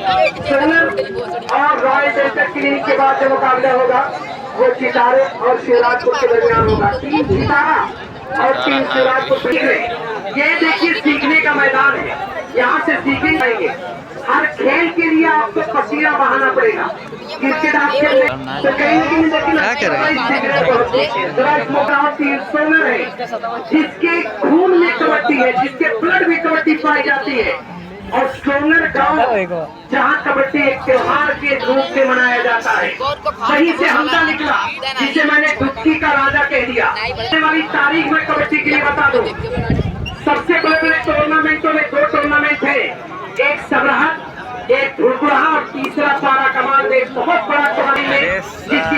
Solar और royal delta clinic के बाद जो मुकाबला होगा वो सितारे और शिवराजपुर के दरमियान होगा। टीम सितारा और टीम शिवराजपुर। ये देखिए सीखने का मैदान है, यहाँ से सीखेंगे जाएंगे। हर खेल के लिए आपको पसीना बहाना पड़ेगा। क्रिकेट आप खेल तो कहीं ना कहीं लेकिन सोलर है जिसके खून में कबड्डी है, जिसके ब्लड में कबड्डी पाई जाती है। और सोलर गांव जहां कबड्डी एक त्योहार के रूप में मनाया जाता है, वहीं से हमला निकला जिसे मैंने डुबकी का राजा कह दिया। आने वाली तारीख में कबड्डी के लिए बता दो, सबसे बड़े टूर्नामेंटों में 2 टूर्नामेंट है, एक सबराहट, एक भुरकुड़ा और तीसरा पारा कमान में एक बहुत बड़ा टूर्नामेंट में जिसकी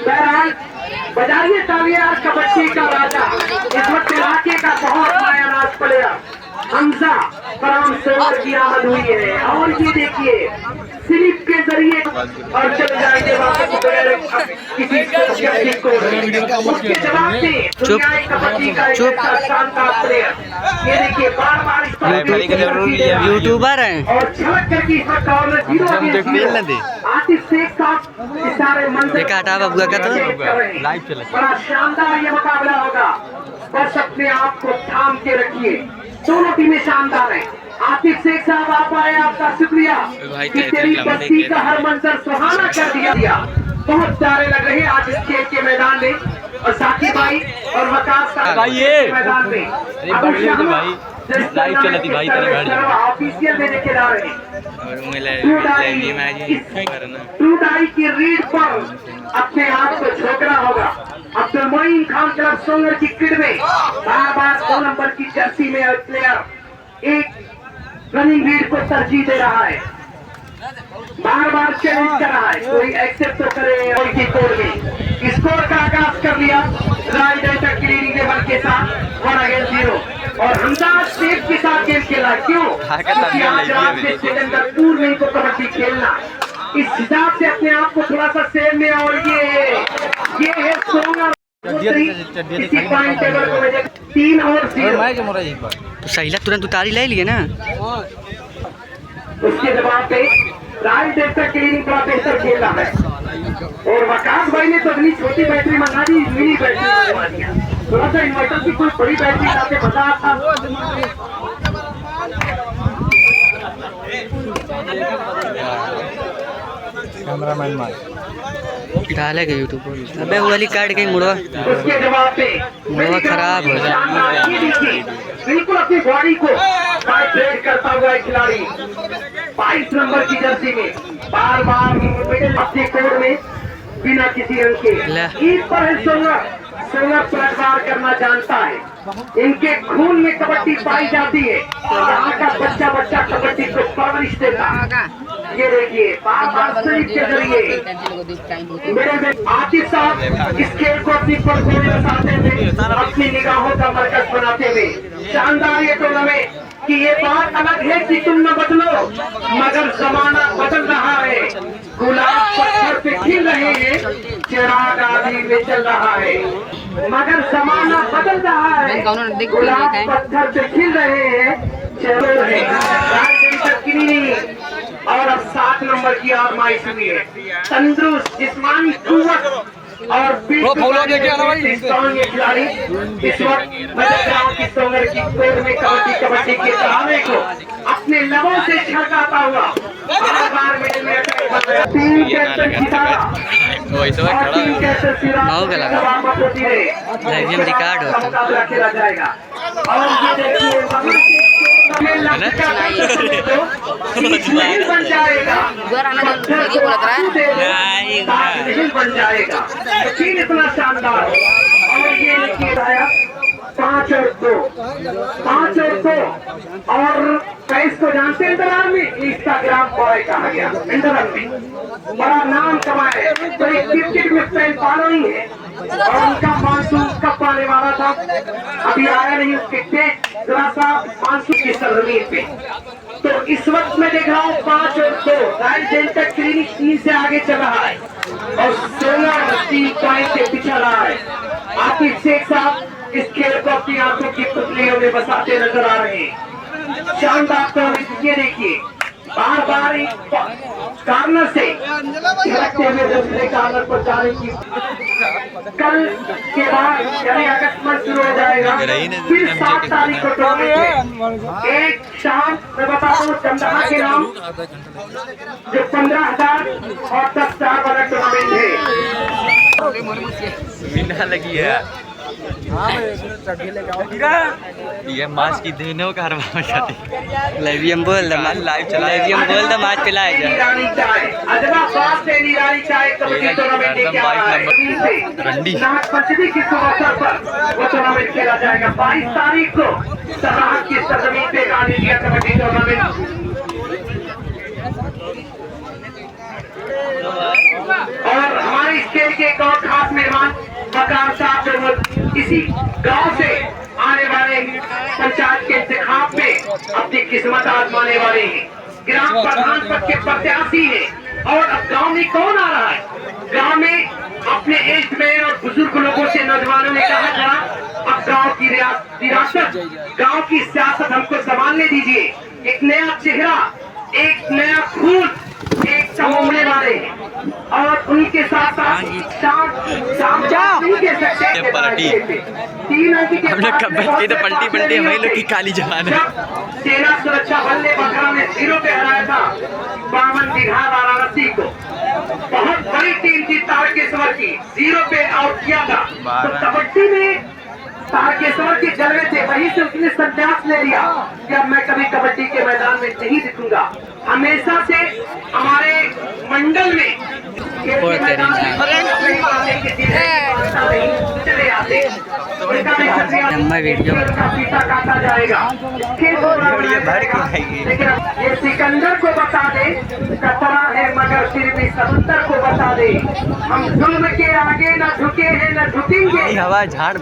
बहरहाल बजाइए तालियां कबड्डी का राजा, इस वक्त इलाके का बहुत मायानाज प्लेयर हमजा फराम सोलर की आमद हुई है। और ये देखिए स्लिप के जरिए और चल जाएंगे वापस किसी को उसके जवाब से कबड्डी का एक शानदार प्लेयर। ये देखिए बार बार यूट्यूबर है और झलक करके इस वक्त कॉर्नर आतिफ शेख साहब इशारे मंदिर लाइव चला। बड़ा शानदार ये मुकाबला होगा, बस अपने आप को थाम के रखिए। दोनों टीमें शानदार हैं। आतिफ शेख साहब आप आए, आपका शुक्रिया कि तेरी बस्ती का हर मंजर सुहाना कर दिया। बहुत प्यारे लग रहे हैं आज इस खेल के मैदान में। और साथी भाई और वकास साहब मैदान में लाइव चला थी भाई ऑफिशियल में लेके जा रहे हैं। टू डाई की रीड पर अपने आप को झोंकना होगा। अब्दुल मोइन खान क्लब सोलर की किड में बार बार 2 नंबर की जर्सी में प्लेयर एक रनिंग रीड को तरजीह दे रहा है, बार बार चैलेंज कर रहा है, कोई एक्सेप्ट तो करे। और की कोड में स्कोर का आगाज कर लिया रॉयल डेल्टा क्लिनिक लेवल के साथ 1 अगेंस्ट 0 और हमदाद शेख के साथ गेम खेला। क्यों? क्योंकि आज रात में सिकंदर पूर्व इनको कबड्डी खेलना, इस हिसाब से अपने आप को थोड़ा सा सेव में। और ये है सोलर इसी पॉइंट टेबल को वजह 3 और 0। तो सहीला तुरंत उतारी ले लिए ना। उसके जवाब पे रॉयल डेल्टा क्लिनिक बड़ा बेहतर खेल रहा है। और वकास भाई ने तो अपनी छोटी बैटरी मंगा दी, मिनी बैटरी मंगवा दिया। थोड़ा सा इन्वर्टर की कोई बड़ी बैटरी लाके बता था। कैमरामैन मार डालेगा यूट्यूब पर। अबे वो वाली कार्ड कहीं मुड़वा, उसके जवाब पे मुड़वा खराब हो जाए। बिल्कुल अपनी बॉडी को वाइब्रेट करता हुआ खिलाड़ी 22 नंबर की जर्सी में बार बार अपने कोड में बिना किसी रंग के ईद पर है सोलर पलटवार करना जानता है। इनके खून में कबड्डी पाई जाती है। यहाँ का बच्चा कबड्डी को परवरिश देता है। ये देखिए बार बार स्लिप के जरिए मेरे आतिफ साहब इस खेल को अपनी पर्दे में बसाते हुए, अपनी निगाहों का मरकज बनाते हुए शानदार ये टूर्नामेंट कि ये बात अलग है कि तुम न बदलो मगर जमाना बदल रहा है। गुलाब पत्थर पे खिल रहे हैं, चिराग आदि में चल रहा है, मगर जमाना बदल रहा है। गुलाब पत्थर पे खिल रहे हैं, चलो है और अब 7 नंबर की आजमाइश हुई है। तंदुरुस्त जिस्मानी कुव्वत और ये खिलाड़ी इस वक्त मैं देख रहा हूँ कि सोलर की कोड में कबड्डी के सहारे को अपने लबों से छलकाता हुआ बार बार मेरे में टीम कैप्टन सितारा और टीम कैप्टन सिराज रिकॉर्ड होता मुकाबला खेला जाएगा। और ये देखिए बन जाएगा, बन जाएगा इतना शानदार। और ये लिखिए 5 और 2 और कैस को जानते हैं इंतजार में इंस्टाग्राम बॉय कहा गया। इंतजार में बड़ा नाम कमाए, तो एक क्रिकेट में फैन फॉलोइंग है और उनका मानसून कब आने वाला था, अभी आया नहीं। उसके टेस्ट जरा सा मानसून की सरजमीन पे। तो इस वक्त मैं देख रहा हूँ 5 और 2 रॉयल डेल्टा क्लिनिक 3 से आगे चल रहा है और 16 पॉइंट से पिछड़ रहा है। आतिफ शेख साहब इस खेल को अपनी आंखों की पुतलियों में बसाते नजर आ रहे हैं। शानदार टूर्नामेंट, ये देखिए बार बार कार्नर से झलकते हुए दूसरे कार्नर पर जाने की। कल के बाद यानी अगस्त में शुरू हो जाएगा, फिर 7 तारीख को टूर्नामेंट। एक शाम मैं बता दूं चंदना के नाम जो 15,000 और 10,000 वाला टूर्नामेंट है। मीना लगी है ये मास की देने का लाइव बोल द मास पिलाए जा निराली चाय अजवा स्वाद से निराली चाय कबड्डी टूर्नामेंट लेके आ रहा है। नाग पंचमी की शुभ अवसर पर वो टूर्नामेंट खेला जाएगा 22 तारीख को सराहत की सरजमीन पे ऑल इंडिया कबड्डी टूर्नामेंट। और हमारे इस खेल के एक और खास मेहमान बकार साहब जो इसी गांव से आने वाले पंचायत के इंतखाब में अपनी किस्मत आजमाने वाले हैं, ग्राम प्रधान पद के प्रत्याशी हैं। और अब गांव में कौन आ रहा है? गांव में अपने एज में और बुजुर्ग लोगों से नौजवानों ने कहा था अब गांव की विरासत, गांव की सियासत हमको संभालने दीजिए। एक नया चेहरा, एक नया खून, एक चमोड़ने वाले और उनके साथ साथ हमने कबड्डी तो पलटी पलटी हमारी लोग की काली जवान है। सेना सुरक्षा बल ने बकरा में 0 पे हराया था 52 बिघा वाराणसी को। बहुत बड़ी टीम थी तारकेश्वर की, 0 पे आउट किया था। तो कबड्डी में तारकेश्वर के जलवे थे, वहीं से उसने संन्यास ले लिया कि अब मैं कभी कबड्डी के मैदान में नहीं दिखूंगा। हमेशा से हमारे मंडल में चले आते वीडियो पीछा काटा जाएगा। लेकिन ये सिकंदर को बता दे कतरा है मगर फिर भी समंदर को बता दे, हम जुल्म के आगे न झुके हैं न झुकेंगे। हवा झाड़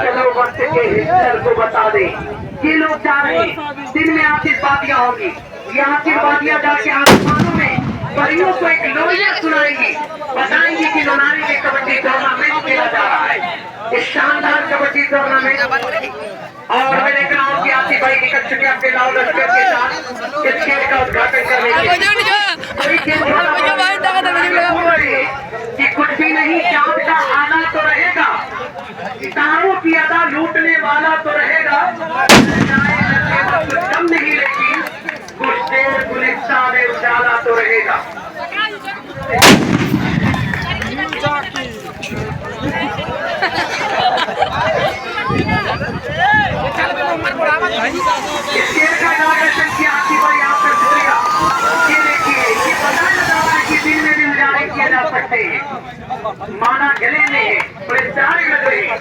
चलो वक्त के हिस्टर को बता दे। ये लोग जा रहे हैं, दिन में आतिशबाजियां होगी, ये आतिशबाजियां जाके आसमानों में परियों को एक लोरिया सुनाएंगी, बताएंगी कि लोनारी में कबड्डी टूर्नामेंट खेला जा रहा है। इस शानदार कबड्डी टूर्नामेंट और मेरे गांव की आती भाई निकल चुके अपने लाल लश्कर के साथ इस खेल का उद्घाटन करने के कि कुछ भी नहीं, चांद का आना तो रहेगा, सितारों की अदा लूटने वाला तो रहेगा, कुछ कम नहीं, लेकिन कुछ देर गुलिस्ता में उजाला तो रहेगा। इस खेल का इनॉग्रेशन किया आसिफ भाई आपका शुक्रिया। ये देखिए, ये बताया जा रहा है कि दिन में भी उजाले किए जा सकते हैं, माना गले में है, बड़े प्यारे लग रहे हैं।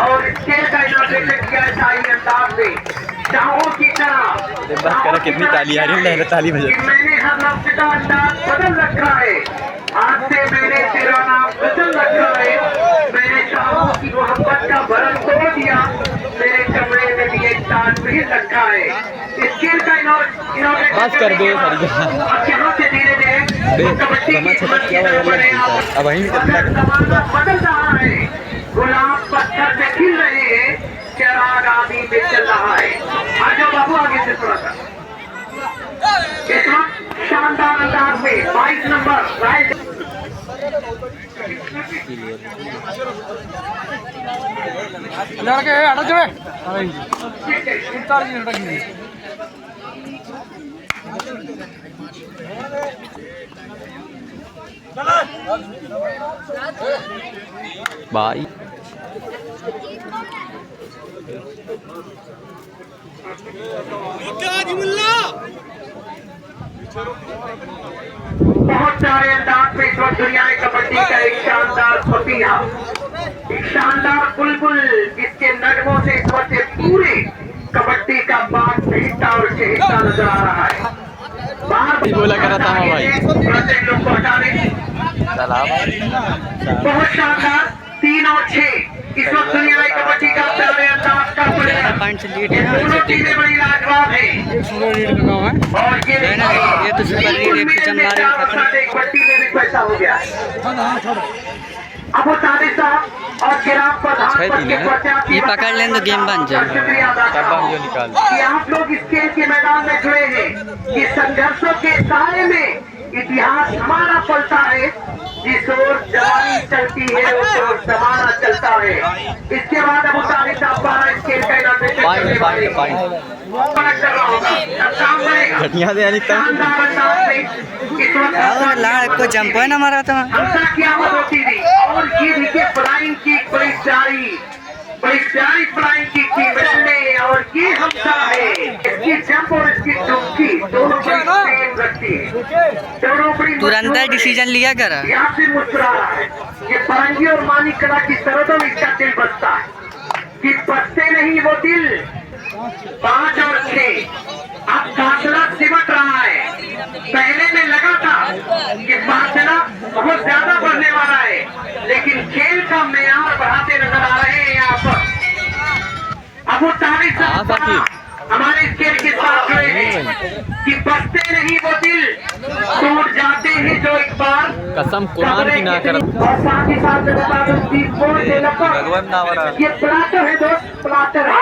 और इस खेल का इनॉग्रेशन किया शाही अंदाज से, चाहों की तरह कितनी ताली आ रही है, ताली बजा। मैंने हर लफ्ज का अंदाज बदल रखा है, आज से मैंने तेरा नाम बदल रखा है, मैंने चाहों की मोहब्बत का भरम तोड़ दिया, मेरे कमरे में भी एक ताज भी रखा है। इस खेल का इनॉग्रेशन कर दो यहाँ से धीरे धीरे कबड्डी की अब वहीं बदल रहा है, गुलाब पत्थर पे खिल रहे हैं, चिराग आदि पे चल रहा है। आ जाओ बाबू आगे से थोड़ा सा। इस वक्त शानदार अंदाज में 22 नंबर राइट लड़के हटो जो भाई बहुत सारे अंदाज में इस वक्त दुनिया कबड्डी का एक शानदार फतिहा, एक शानदार बुलबुल, जिसके नगमों से इस वक्त पूरे कबड्डी का बाग चहेता और चहेता नजर आ रहा है। बोला कर रहा था भाई लोग को हटा दें। बहुत शानदार 3 और 6 इस वक्त दुनिया कबड्डी का प्यारे अंदाज का पॉइंट से लीड है ना, दोनों टीमें बड़ी लाजवाब है। और ये तो सुपर लीड एक चमड़ा कबड्डी में भी पैसा हो गया। अबू तालिब साहब और ग्राम प्रधान पद के प्रत्याशी ये पकड़ लें तो गेम बन जाए। शुक्रिया अदा करता हूं कि आप लोग इस खेल के मैदान में जुड़े हैं कि संघर्षों के साए में इतिहास हमारा पलता है, जिस ओर जवानी चलती है उस ओर जमाना चलता है। इसके बाद अबू तालिब साहब द्वारा इस खेल का इनाग्रेशन करने वाले कर रहा होगा, अब काम बनेगा शानदार अंदाज से। इस वक्त लाड़ को जंप है ना मारा था हमसा की आमद होती थी और ये देखिए फ्लाइंग की बड़ी प्यारी फ्लाइंग की वैसे और ये हमसा है। इसकी जंप और इसकी डुबकी दोनों बड़ी सेम रखती है, दोनों बड़ी तुरंत डिसीजन लिया करा। यहाँ से मुस्कुरा रहा है ये फरंगी और मानी कला की सरहदों में इसका दिल बसता है कि बसते नहीं वो दिल 5 और 6 अब फासला सिमट रहा है। पहले में लगा था कि फासला बहुत ज्यादा बढ़ने वाला है, लेकिन खेल का मेयार बढ़ाते नजर आ रहे हैं यहाँ पर। अबू तालिब साहब हमारे इस खेल के साथ जुड़े हैं कि बसते नहीं वो दिल, टूट जाते हैं जो एक बार कसम कुरान की ना कर। और साथ ही साथ में बता दूं कि ये प्लाटर है दोस्त, प्लाटर है,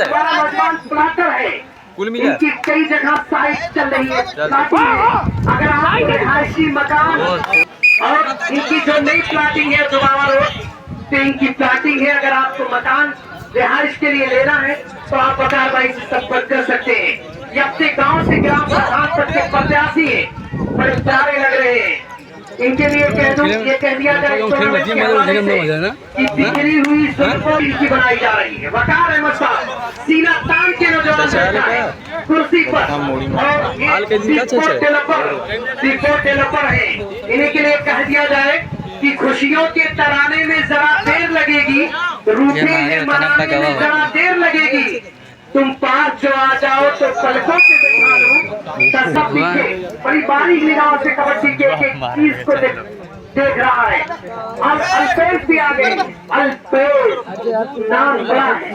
बड़ा मजबूत प्लाटर है। इनकी कई जगह साइट चल रही है, प्लाटिंग है। अगर आप रिहायशी मकान और इनकी जो नई प्लाटिंग है दुबारा रोड तो इनकी प्लाटिंग है। अगर आपको मकान रिहाइश के लिए लेना है तो आप बकार भाई से संपर्क कर सकते हैं। ये अपने गांव से ग्राम प्रधान पद के प्रत्याशी है, बड़े प्यारे लग रहे हैं। इनके लिए कह दूं ये कह दिया जाए कि बिखरी हुई सड़कों इनकी बनाई जा रही है। वकार अहमद साहब सीना तान के नौजवान बैठा है कुर्सी पर और ये डेवलपर है। इन्हीं के लिए कह दिया जाए कि खुशियों के तराने में जरा देर लगेगी, रूठे मनाने में जरा देर लगेगी। तुम पास जो आ जाओ तो पलकों से बैठा लो, सब पीछे बड़ी बारीक निगाहों से कबड्डी के एक चीज को देख रहा है। और अल्पेश भी आ गए, अल्पेश नाम बड़ा है,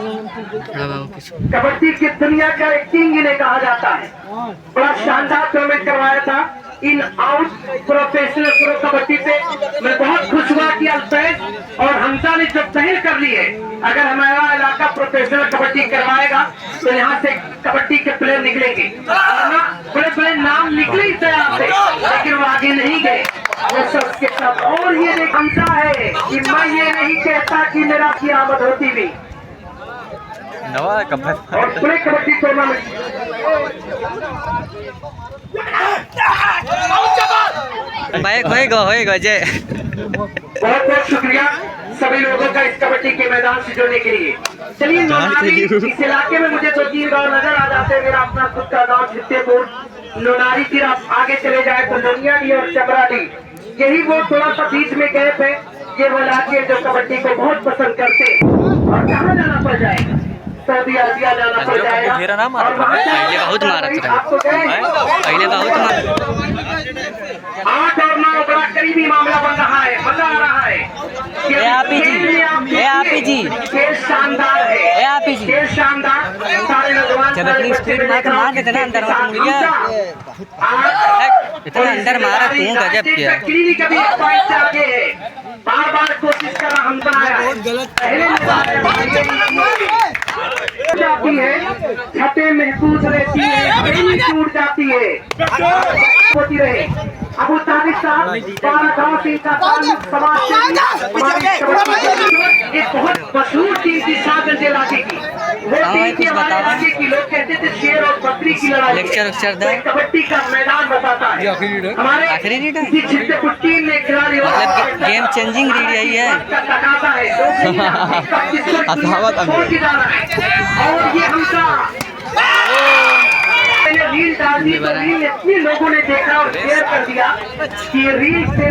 कबड्डी की दुनिया का एक किंग इन्हें कहा जाता है। बड़ा शानदार टूर्नामेंट करवाया था in out professional pro kabaddi पे। मैं बहुत खुश हुआ कि अल्पेश और हमजा ने जो पहल कर ली है, अगर हमारा इलाका प्रोफेशनल कबड्डी करवाएगा तो यहाँ से कबड्डी के प्लेयर निकलेंगे। बड़े बड़े नाम निकले ही तैयार थे, लेकिन वो आगे नहीं गए वो सबके सब। और ये देख हमजा है कि मैं ये नहीं कहता कि मेरा की आमद होती भी और पूरे कबड्डी टूर्नामेंट होएगा जय। बहुत बहुत शुक्रिया सभी लोगों का इस कबड्डी के मैदान से जुड़ने के लिए। चलिए नोनारी इस इलाके में मुझे 2-3 गाँव नजर आ जाते हैं। मेरा अपना खुद का गाँव छित्तेपुर नोनारी, फिर आप आगे चले जाए तो ननियाडी और चमराडी, यही वो थोड़ा सा बीच में गए थे। ये वो इलाके जो कबड्डी को बहुत पसंद करते हैं। और कहाँ जाना पड़ जाएगा, सऊदी अरबिया जाना पड़ जाएगा। और पहले बहुत मारत पहले बहुत 8 और 9 बड़ा करीबी मामला बन रहा है, मजा आ रहा है। खेल शानदार है, खेल शानदार। सारे नौजवान इतना अंदर मारा तू गजब किया। कभी एक पॉइंट से आगे है, बार बार कोशिश कर रहा हम बनाया जाती है, छतें महफूज रहती है, टूट जाती है, होती रहे। अबू तालिब साहब 12 गाँव से इनका ताल्लुक समाज से एक बहुत मशहूर टीम थी 7 घंटे इलाके की। वो टीम थी हमारे इलाके की, लोग कहते थे शेर और बकरी की लड़ाई। कबड्डी का मैदान बताता है हमारे इसी छित्तेपुर टीम ने खिलाड़ी गेम चेंजिंग रीड यही है। और ये हमका रील डाल दी तो रील इतनी लोगों ने देखा और शेयर कर दिया कि रील से